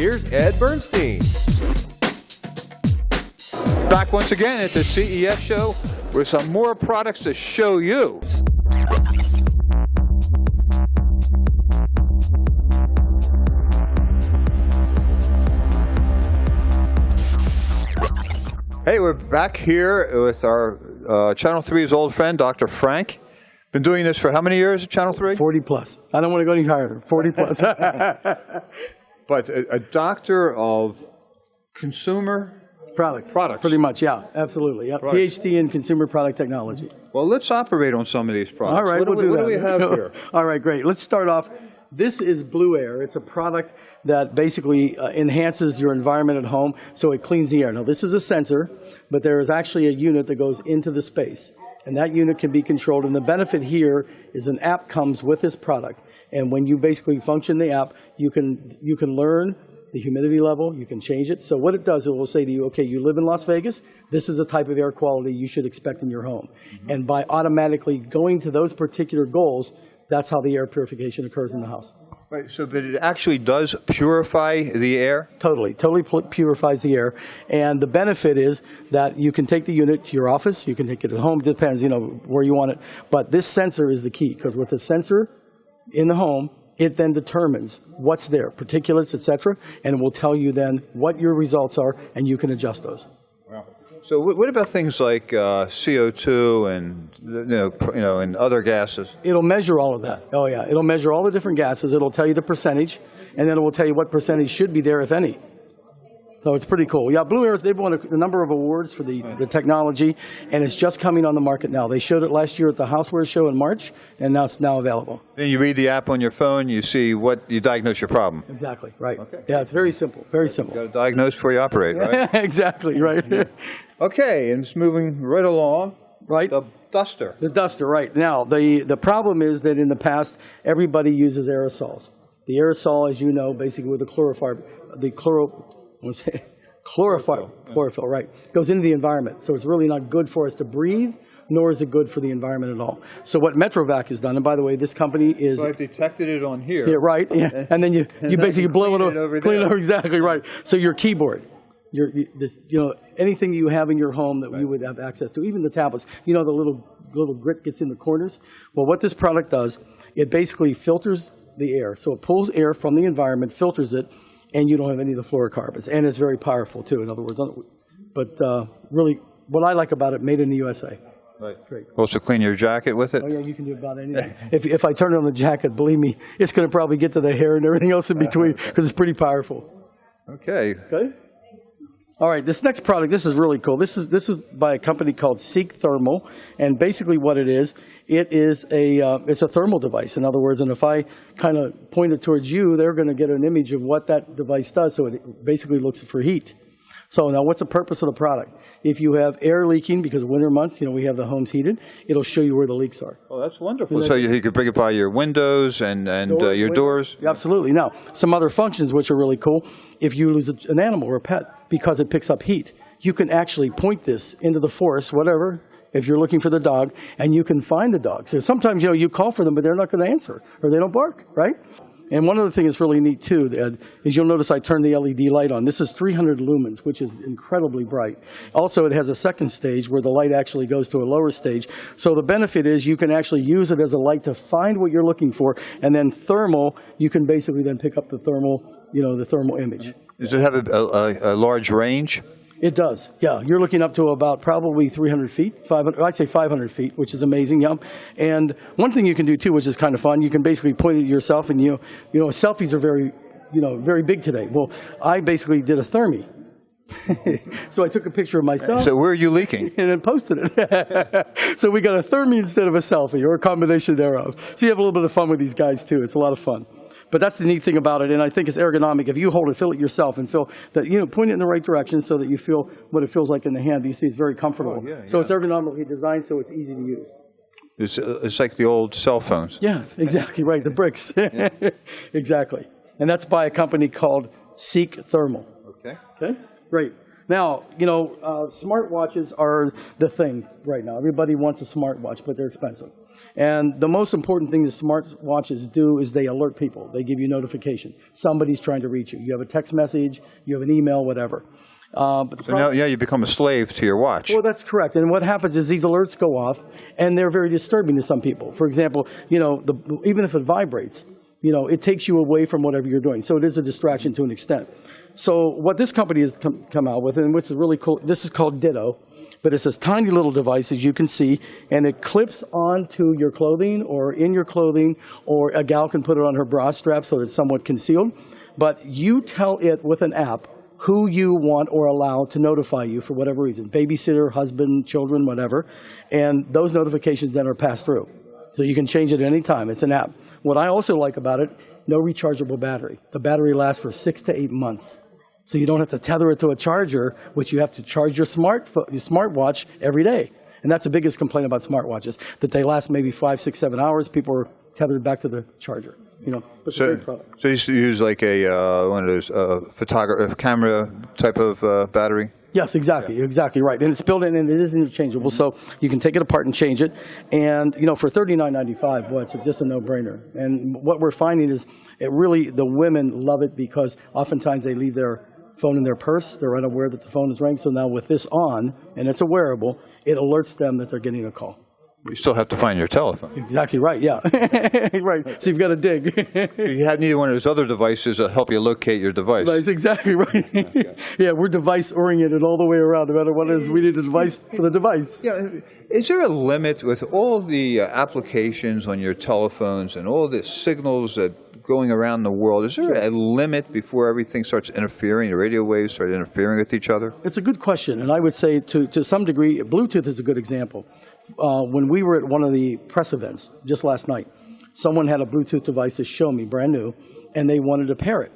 here's Ed Bernstein. Back once again at the CES show with some more products to show you. Hey, we're back here with our Channel 3's old friend, Dr. Frank. Been doing this for how many years at Channel 3? 40 plus. I don't want to go any higher. 40 plus. But a doctor of consumer products. Products. Pretty much, yeah. Absolutely. Yep. Right. PhD in consumer product technology. Well, let's operate on some of these products. All right, what do we have here? All right, great. Let's start off. This is Blue Air. It's a product that basically enhances your environment at home, so it cleans the air. Now, this is a sensor, but there is actually a unit that goes into the space, and that unit can be controlled. And the benefit here is an app comes with this product, and when you basically function the app, you can learn the humidity level, you can change it. So what it does, it will say to you, okay, you live in Las Vegas, this is the type of air quality you should expect in your home. Mm-hmm. And by automatically going to those particular goals, that's how the air purification occurs in the house. Right, so but it actually does purify the air? Totally purifies the air. And the benefit is that you can take the unit to your office, you can take it at home, depends, where you want it. But this sensor is the key, because with the sensor in the home, it then determines what's there, particulates, et cetera, and it will tell you then what your results are, and you can adjust those. Wow. So what about things like CO2 and and other gases? It'll measure all of that. Oh yeah, it'll measure all the different gases. It'll tell you the percentage, and then it will tell you what percentage should be there, if any. So it's pretty cool. Yeah, Blue Air, they've won a number of awards for the technology, and it's just coming on the market now. They showed it last year at the Houseware Show in March, and now it's now available. Then you read the app on your phone, you see you diagnose your problem. Exactly, right. Okay. Yeah, it's very simple, very simple. You got to diagnose before you operate, right? Exactly, right. Okay, and it's moving right along. Right. The duster. The duster, right. Now, the problem is that in the past, everybody uses aerosols. The aerosol, as you know, basically with the chlorophyll, right, goes into the environment. So it's really not good for us to breathe, nor is it good for the environment at all. So what Metrovac has done, and by the way, this company is... So I've detected it on here. Yeah, right, yeah. And then you basically blow it over. Clean it over, exactly, right. So your keyboard, anything you have in your home that you would have access to, even the tablets, the little grit gets in the corners. Well, what this product does, it basically filters the air. So it pulls air from the environment, filters it, and you don't have any of the fluorocarbons. And it's very powerful, too, in other words. But really, what I like about it, made in the USA. Right. Great. Also clean your jacket with it? Oh, yeah, you can do about anything. If I turn it on the jacket, believe me, it's going to probably get to the hair and everything else in between, because it's pretty powerful. Okay. Okay. All right, this next product, this is really cool. This is by a company called Seek Thermal, and basically what it is it's a thermal device. In other words, and if I kind of point it towards you, they're going to get an image of what that device does. So it basically looks for heat. So now, what's the purpose of the product? If you have air leaking, because of winter months, we have the homes heated, it'll show you where the leaks are. Oh, that's wonderful. So you could bring it by your windows and your doors? Absolutely. Now, some other functions which are really cool. If you lose an animal or a pet, because it picks up heat, you can actually point this into the forest, whatever, if you're looking for the dog, and you can find the dog. So sometimes, you call for them, but they're not going to answer, or they don't bark, right? And one other thing that's really neat, too, Ed, is you'll notice I turned the LED light on. This is 300 lumens, which is incredibly bright. Also, it has a second stage where the light actually goes to a lower stage. So the benefit is you can actually use it as a light to find what you're looking for, and then thermal, you can basically then pick up the thermal, the thermal image. Does it have a large range? It does, yeah. You're looking up to about probably 300 feet, 500, I'd say 500 feet, which is amazing, yeah. And one thing you can do, too, which is kind of fun, you can basically point it at yourself, and, selfies are very, very big today. Well, I basically did a thermie. So I took a picture of myself. So where are you leaking? And then posted it. So we got a thermie instead of a selfie, or a combination thereof. So you have a little bit of fun with these guys, too. It's a lot of fun. But that's the neat thing about it, and I think it's ergonomic. If you hold it, feel it yourself, and feel that, point it in the right direction so that you feel what it feels like in the hand. You see, it's very comfortable. Oh, yeah. So it's ergonomically designed, so it's easy to use. It's like the old cell phones. Yes, exactly right, the bricks. Exactly. And that's by a company called Seek Thermal. Okay. Okay, great. Now, you know, smartwatches are the thing right now. Everybody wants a smartwatch, but they're expensive. And the most important thing that smartwatches do is they alert people. They give you notification. Somebody's trying to reach you. You have a text message, you have an email, whatever. So now, yeah, you become a slave to your watch. Well, that's correct. And what happens is these alerts go off, and they're very disturbing to some people. For example, you know, even if it vibrates, you know, it takes you away from whatever you're doing. So it is a distraction to an extent. So what this company has come out with, and which is really cool, this is called Ditto, but it's this tiny little device, as you can see, and it clips onto your clothing or in your clothing, or a gal can put it on her bra strap so that it's somewhat concealed. But you tell it with an app who you want or allow to notify you for whatever reason, babysitter, husband, children, whatever, and those notifications then are passed through. So you can change it at any time. It's an app. What I also like about it, no rechargeable battery. The battery lasts for 6 to 8 months. So you don't have to tether it to a charger, which you have to charge your smartwatch every day. And that's the biggest complaint about smartwatches, that they last maybe 5, 6, 7 hours. People are tethered back to the charger. You know, but So you used to use like one of those camera type of battery? Yes, exactly, exactly right. And it's built in, and it is interchangeable, so you can take it apart and change it. And you know, for $39.95, well, it's just a no-brainer. And what we're finding is, the women love it because oftentimes they leave their phone in their purse. They're unaware that the phone is ringing. So now with this on, and it's a wearable, it alerts them that they're getting a call. You still have to find your telephone. Exactly right, yeah. Right, so you've got to dig. You had neither one of those other devices to help you locate your device. That's exactly right. Yeah, we're device-oriented all the way around. No matter what it is, we need a device for the device. Yeah. Is there a limit with all the applications on your telephones and all the signals that going around the world? Is there a limit before everything starts interfering, the radio waves start interfering with each other? It's a good question, and I would say to some degree, Bluetooth is a good example. When we were at one of the press events just last night, someone had a Bluetooth device to show me, brand new, and they wanted to pair it.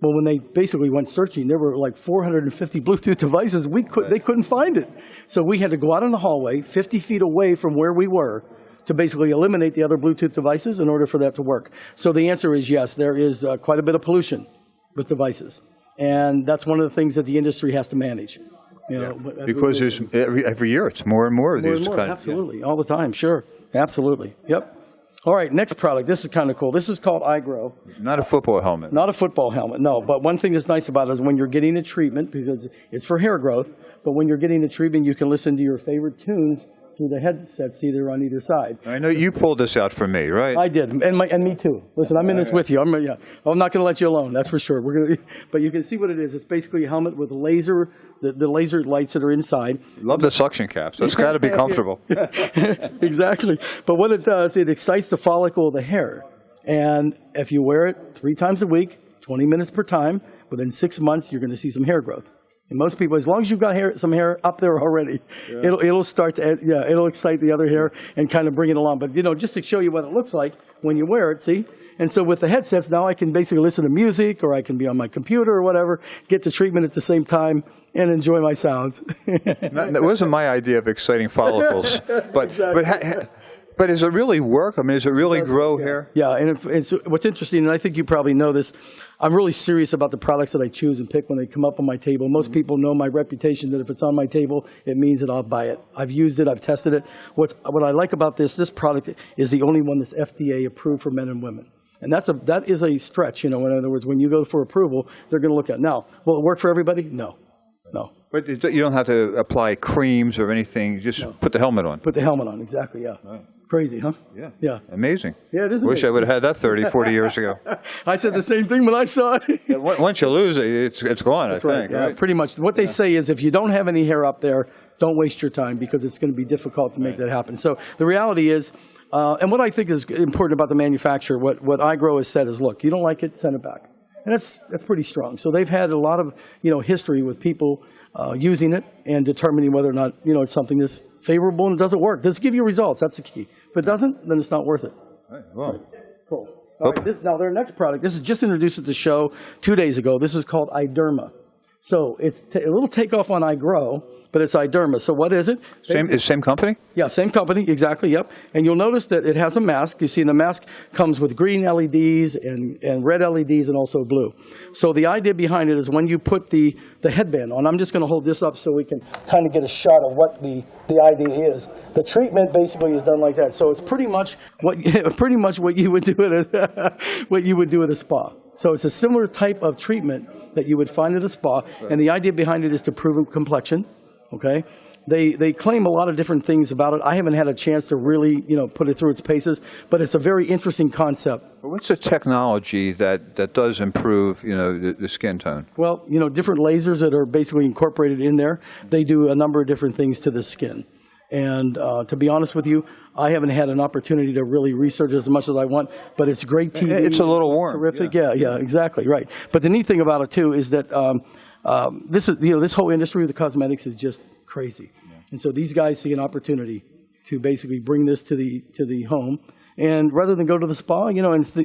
Well, when they basically went searching, there were like 450 Bluetooth devices. They couldn't find it. So we had to go out in the hallway, 50 feet away from where we were, to basically eliminate the other Bluetooth devices in order for that to work. So the answer is yes, there is quite a bit of pollution with devices. And that's one of the things that the industry has to manage. You know, because there's every year it's more and more of these kinds. Absolutely, all the time, sure. Absolutely, yep. All right, next product. This is kind of cool. This is called iGrow. Not a football helmet. Not a football helmet, no. But one thing that's nice about it is when you're getting a treatment, because it's for hair growth, but when you're getting a treatment, you can listen to your favorite tunes through the headsets, either on either side. I know you pulled this out for me, right? I did, and me too. Listen, I'm in this with you. I'm not going to let you alone. That's for sure. But you can see what it is. It's basically a helmet with laser, the laser lights that are inside. Love the suction caps. That's got to be comfortable. Exactly. But what it does, it excites the follicle of the hair, and if you wear it 3 times a week, 20 minutes per time, within 6 months, you're going to see some hair growth. And most people, as long as you've got some hair up there already, it'll start to, it'll excite the other hair and kind of bring it along. But, you know, just to show you what it looks like when you wear it, see? And so with the headsets, now I can basically listen to music, or I can be on my computer or whatever, get the treatment at the same time, and enjoy my sounds. That wasn't my idea of exciting follicles. But does it really work? I mean, does it really grow hair? Yeah, and it's what's interesting, and I think you probably know this, I'm really serious about the products that I choose and pick when they come up on my table. Most people know my reputation that if it's on my table, it means that I'll buy it. I've used it, I've tested it. What I like about this product is the only one that's FDA approved for men and women. And that is a stretch, you know. In other words, when you go for approval, they're going to look at, now, will it work for everybody? No. But you don't have to apply creams or anything. Just put the helmet on. Put the helmet on, exactly, yeah. Right. Crazy, huh? Yeah. Amazing. Yeah, it is amazing. Wish I would have had that 30, 40 years ago. I said the same thing when I saw it. Once you lose it, it's gone, I think. Yeah, right? pretty much. What they say is if you don't have any hair up there, don't waste your time, because it's going to be difficult to make that happen. So the reality is, and what I think is important about the manufacturer, what iGrow has said is, look, you don't like it, send it back. And that's pretty strong. So they've had a lot of history with people using it and determining whether or not it's something that's favorable and doesn't work. Does it give you results? That's the key. If it doesn't, then it's not worth it. Right. Well, cool. All right, now their next product. This is just introduced at the show 2 days ago. This is called Derma. So it's a little takeoff on iGrow, but it's iDerma. So what is it? Same company? Yeah, same company, exactly, yep. And you'll notice that it has a mask. You see, the mask comes with green LEDs and red LEDs and also blue. So the idea behind it is when you put the headband on, I'm just going to hold this up so we can kind of get a shot of what the idea is. The treatment basically is done like that. So it's pretty much what you would do at a spa. So it's a similar type of treatment that you would find at a spa, and the idea behind it is to improve complexion. Okay, they claim a lot of different things about it. I haven't had a chance to really put it through its paces, but it's a very interesting concept. What's the technology that does improve the skin tone? Well, different lasers that are basically incorporated in there. They do a number of different things to the skin. And to be honest with you, I haven't had an opportunity to really research as much as I want, but it's great TV. It's a little warm. Terrific, yeah, exactly, right. But the neat thing about it, too, is that this whole industry of the cosmetics is just crazy. Yeah. And so these guys see an opportunity to basically bring this to the home. And rather than go to the spa,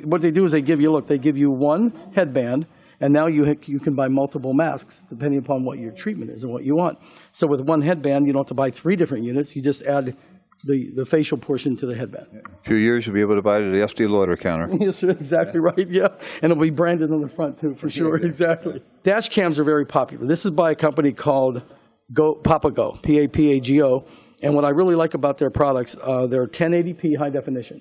what they do is they give you one headband, and now you can buy multiple masks depending upon what your treatment is and what you want. So with one headband, you don't have to buy 3 different units. You just add the facial portion to the headband. In a few years, you'll be able to buy it at the Estee Lauder counter. Yes, exactly right, yeah. And it'll be branded on the front, too, for sure, exactly. Dash cams are very popular. This is by a company called GoPapa, P-A-P-A-G-O. And what I really like about their products, they're 1080p high definition.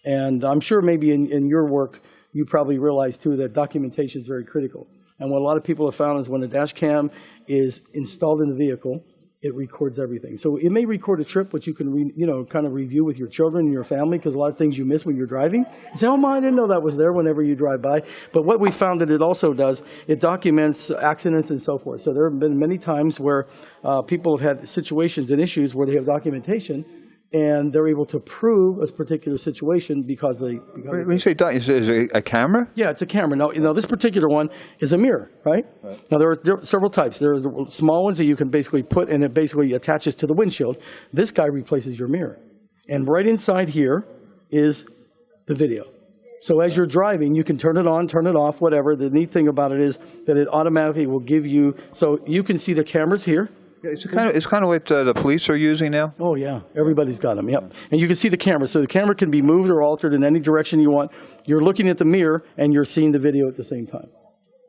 And I'm sure maybe in your work, you probably realize, too, that documentation is very critical. And what a lot of people have found is when a dash cam is installed in the vehicle, it records everything. So it may record a trip, which you can kind of review with your children and your family, because a lot of things you miss when you're driving. You say, oh, I didn't know that was there whenever you drive by. But what we found that it also does, it documents accidents and so forth. So there have been many times where people have had situations and issues where they have documentation, and they're able to prove a particular situation because they... When you say is it a camera? Yeah, it's a camera. Now this particular one is a mirror, right? Now, there are several types. There are the small ones that you can basically put, and it basically attaches to the windshield. This guy replaces your mirror. And right inside here is the video. So as you're driving, you can turn it on, turn it off, whatever. The neat thing about it is that it automatically will give you... So you can see the cameras here. It's kind of what the police are using now? Oh, yeah. Everybody's got them, yep. And you can see the camera. So the camera can be moved or altered in any direction you want. You're looking at the mirror, and you're seeing the video at the same time.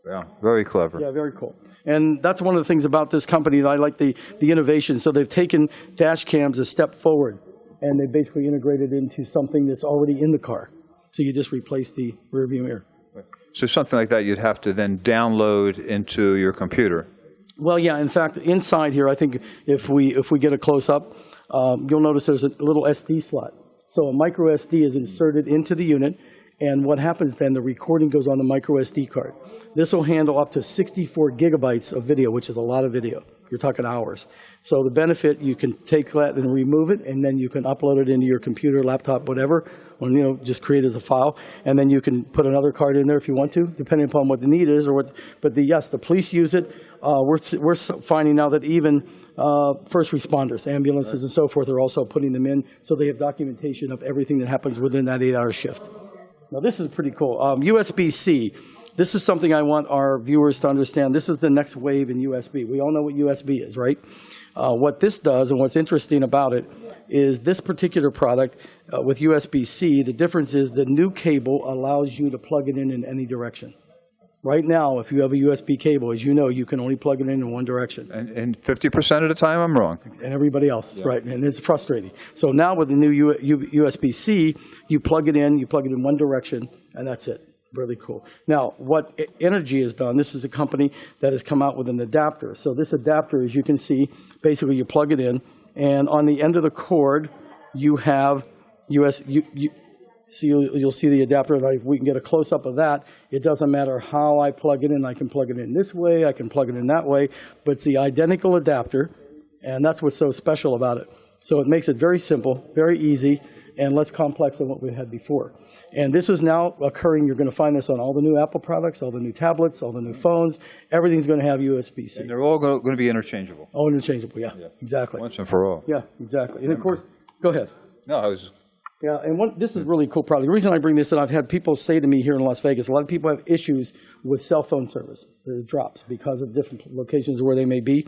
Yeah, very clever. Yeah, very cool. And that's one of the things about this company that I like, the innovation. So they've taken dash cams a step forward, and they basically integrated into something that's already in the car. So you just replace the rearview mirror. So something like that you'd have to then download into your computer. Well, yeah. In fact, inside here, I think if we get a close-up, you'll notice there's a little SD slot. So a micro SD is inserted into the unit, and what happens then, the recording goes on the micro SD card. This will handle up to 64 gigabytes of video, which is a lot of video. You're talking hours. So the benefit, you can take that and remove it, and then you can upload it into your computer, laptop, whatever, or just create it as a file, and then you can put another card in there if you want to, depending upon what the need is. But yes, the police use it. We're finding now that even first responders, ambulances, and so forth are also putting them in, so they have documentation of everything that happens within that 8-hour shift. Now this is pretty cool. USBC. This is something I want our viewers to understand. This is the next wave in USB. We all know what USB is, right? What this does, and what's interesting about it, is this particular product with USB-C, the difference is the new cable allows you to plug it in any direction. Right now, if you have a USB cable, as you know, you can only plug it in one direction. And 50% of the time, I'm wrong. And everybody else, yeah. Right? And it's frustrating. So now with the new USB-C, you plug it in one direction, and that's it. Really cool. Now, what Energy has done, this is a company that has come out with an adapter. So this adapter, as you can see, basically you plug it in, and on the end of the cord, you have you'll see the adapter, and we can get a close-up of that. It doesn't matter how I plug it in. I can plug it in this way. I can plug it in that way. But it's the identical adapter, and that's what's so special about it. So it makes it very simple, very easy, and less complex than what we had before. And this is now occurring. You're going to find this on all the new Apple products, all the new tablets, all the new phones. Everything's going to have USB-C. And they're all going to be interchangeable. All interchangeable, yeah, exactly. Once and for all. Yeah, exactly. And of course, go ahead. No, I was Yeah, and this is really cool product. The reason I bring this in, I've had people say to me here in Las Vegas, a lot of people have issues with cell phone service. It drops because of different locations where they may be.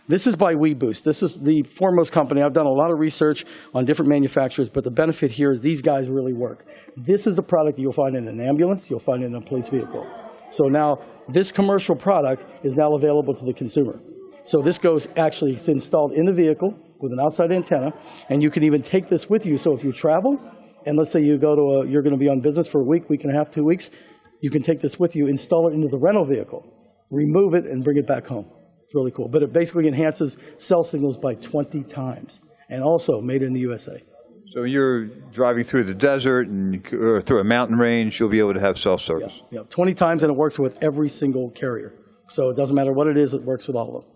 This is by WeBoost. This is the foremost company. I've done a lot of research on different manufacturers, but the benefit here is these guys really work. This is the product you'll find in an ambulance, you'll find it in a police vehicle. So now this commercial product is now available to the consumer. So this goes, actually, it's installed in the vehicle with an outside antenna, and you can even take this with you. So if you travel, and let's say you go to you're going to be on business for a week, week and a half, 2 weeks, you can take this with you, install it into the rental vehicle, remove it, and bring it back home. It's really cool. But it basically enhances cell signals by 20 times, and also made in the USA. So you're driving through the desert or through a mountain range, you'll be able to have cell service. Yeah, 20 times, and it works with every single carrier. So it doesn't matter what it is, it works with all of them.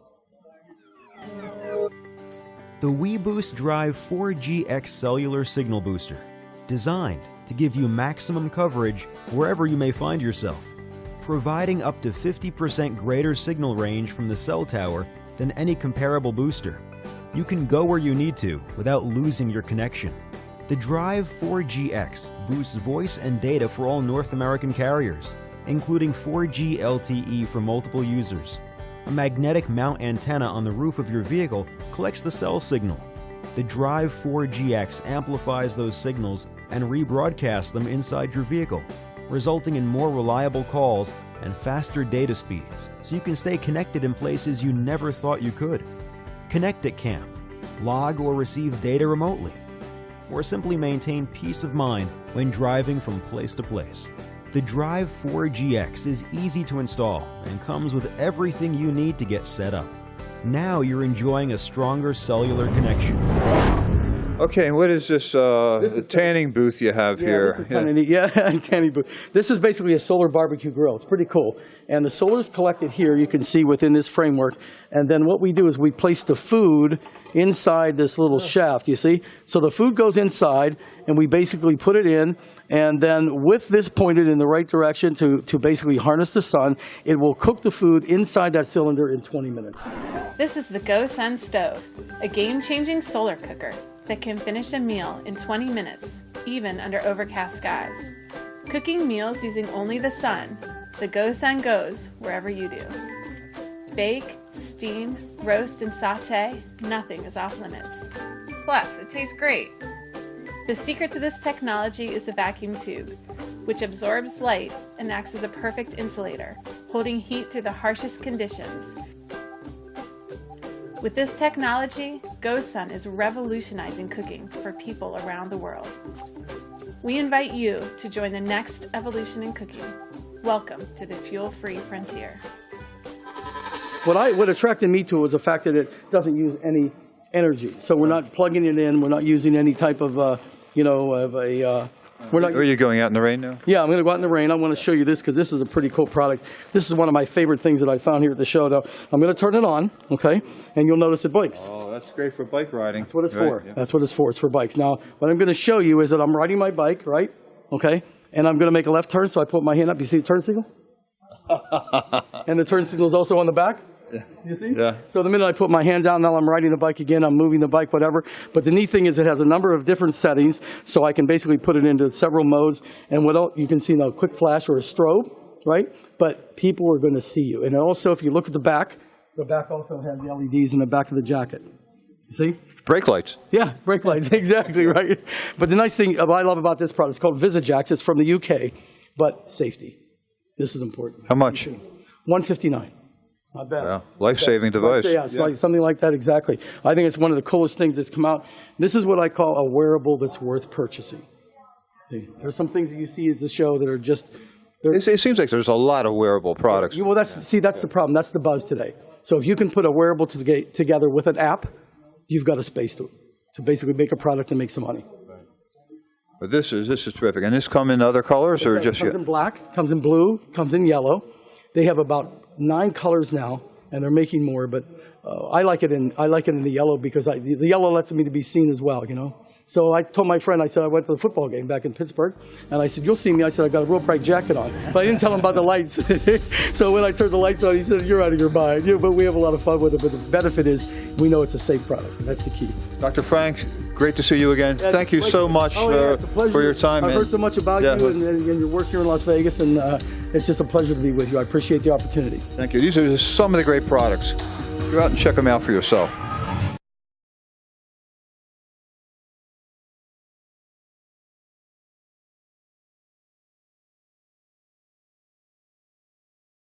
The WeBoost Drive 4GX cellular signal booster, designed to give you maximum coverage wherever you may find yourself, providing up to 50% greater signal range from the cell tower than any comparable booster. You can go where you need to without losing your connection. The Drive 4GX boosts voice and data for all North American carriers, including 4G LTE for multiple users. A magnetic mount antenna on the roof of your vehicle collects the cell signal. The Drive 4GX amplifies those signals and rebroadcasts them inside your vehicle, resulting in more reliable calls and faster data speeds, so you can stay connected in places you never thought you could. Connect at camp, log or receive data remotely, or simply maintain peace of mind when driving from place to place. The Drive 4GX is easy to install and comes with everything you need to get set up. Now you're enjoying a stronger cellular connection. Okay, and what is this, tanning booth you have here? This is kind of neat. Yeah, tanning booth. This is basically a solar barbecue grill. It's pretty cool. And the solar is collected here, you can see within this framework. And then what we do is we place the food inside this little shaft, you see? So the food goes inside, and we basically put it in, and then with this pointed in the right direction to basically harness the sun, it will cook the food inside that cylinder in 20 minutes. This is the GoSun stove, a game-changing solar cooker that can finish a meal in 20 minutes, even under overcast skies. Cooking meals using only the sun, the GoSun goes wherever you do. Bake, steam, roast, and saute, nothing is off limits. Plus, it tastes great. The secret to this technology is the vacuum tube, which absorbs light and acts as a perfect insulator, holding heat through the harshest conditions. With this technology, GoSun is revolutionizing cooking for people around the world. We invite you to join the next evolution in cooking. Welcome to the fuel-free frontier. What attracted me to it was the fact that it doesn't use any energy. So we're not plugging it in, we're not using any type of, Are you going out in the rain now? Yeah, I'm going to go out in the rain. I want to show you this because this is a pretty cool product. This is one of my favorite things that I found here at the show. Now, I'm going to turn it on, okay, and you'll notice it blinks. Oh, that's great for bike riding. That's what it's Right, for. yeah. That's what it's for. It's for bikes. Now, what I'm going to show you is that I'm riding my bike, right, okay, and I'm going to make a left turn, so I put my hand up. You see the turn signal? And the turn signal is also on the back. You see? Yeah. So the minute I put my hand down, now I'm riding the bike again, I'm moving the bike, whatever. But the neat thing is it has a number of different settings, so I can basically put it into several modes. And what else, you can see now, quick flash or a strobe, right? But people are going to see you. And also, if you look at the back also has the LEDs in the back of the jacket. You see? Brake lights. Yeah, brake lights, exactly right. But the nice thing, what I love about this product, it's called VisitJax. It's from the UK, but safety. This is important. How much? $159. Not bad. Yeah, life-saving device. Yeah, it's like something like that, exactly. I think it's one of the coolest things that's come out. This is what I call a wearable that's worth purchasing. There's some things that you see at the show that are just... It seems like there's a lot of wearable products. Well, that's the problem. That's the buzz today. So if you can put a wearable together with an app, you've got a space to basically make a product and make some money. But this is terrific. And this come in other colors or just... It comes in black, comes in blue, comes in yellow. They have about 9 colors now, and they're making more. But I like it in the yellow because the yellow lets me to be seen as well. You know, So I told my friend, I said, I went to the football game back in Pittsburgh, and I said, you'll see me. I said, I got a real bright jacket on. But I didn't tell him about the lights. So when I turned the lights on, he said, you're out of your mind. Yeah, but we have a lot of fun with it. But the benefit is we know it's a safe product. That's the key. Dr. Frank, great to see you again. Thank you so much for your time. I've heard so much about you and your work here in Las Vegas, and it's just a pleasure to be with you. I appreciate the opportunity. Thank you. These are just some of the great products. Go out and check them out for yourself.